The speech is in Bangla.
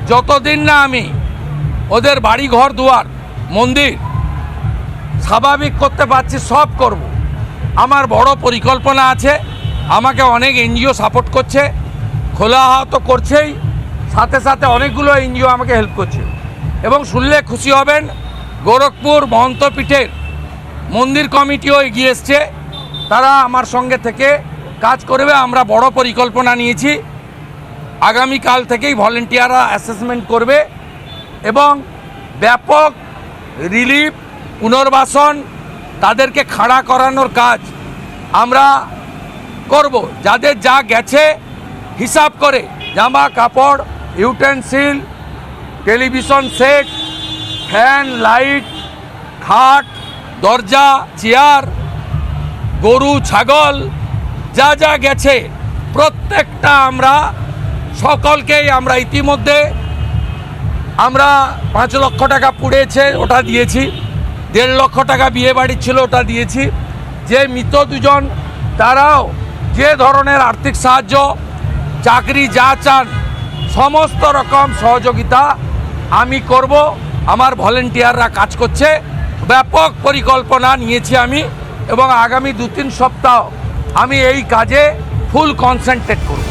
যতদিন না আমি ওদের বাড়ি ঘর দুয়ার মন্দির স্বাভাবিক করতে পারছি সব করব। আমার বড় পরিকল্পনা আছে। আমাকে অনেক এনজিও সাপোর্ট করছে, খোলা তো করছেই, সাথে সাথে অনেকগুলো এনজিও আমাকে হেল্প করছে। এবং শুনলে খুশি হবেন, গোরখপুর মহন্তপীঠের মন্দির কমিটিও এগিয়ে এসছে, তারা আমার সঙ্গে থেকে কাজ করবে। আমরা বড় পরিকল্পনা নিয়েছি, আগামীকাল থেকেই ভলেন্টিয়াররা অ্যাসেসমেন্ট করবে এবং ব্যাপক রিলিফ, পুনর্বাসন, তাদেরকে খাড়া করানোর কাজ আমরা করব। যাদের যা গেছে হিসাব করে জামা কাপড়, utensil, television set, fan, light, খাট, দরজা, চেয়ার, গরু, ছাগল, যা যা গেছে প্রত্যেকটা আমরা সকলকেই আমরা ইতিমধ্যে আমরা 5 লক্ষ টাকা পুড়েছে ওটা দিয়েছি, 1.5 লক্ষ টাকা বিয়ে বাড়ি ছিল ওটা দিয়েছি। যে মৃত দুজন তারাও যে ধরনের আর্থিক সাহায্য, চাকরি যা চান সমস্ত রকম সহযোগিতা আমি করব। আমার ভলেন্টিয়াররা কাজ করছে, ব্যাপক পরিকল্পনা নিয়েছি আমি এবং আগামী 2-3 সপ্তাহ আমি এই কাজে ফুল কনসেন্ট্রেট করব।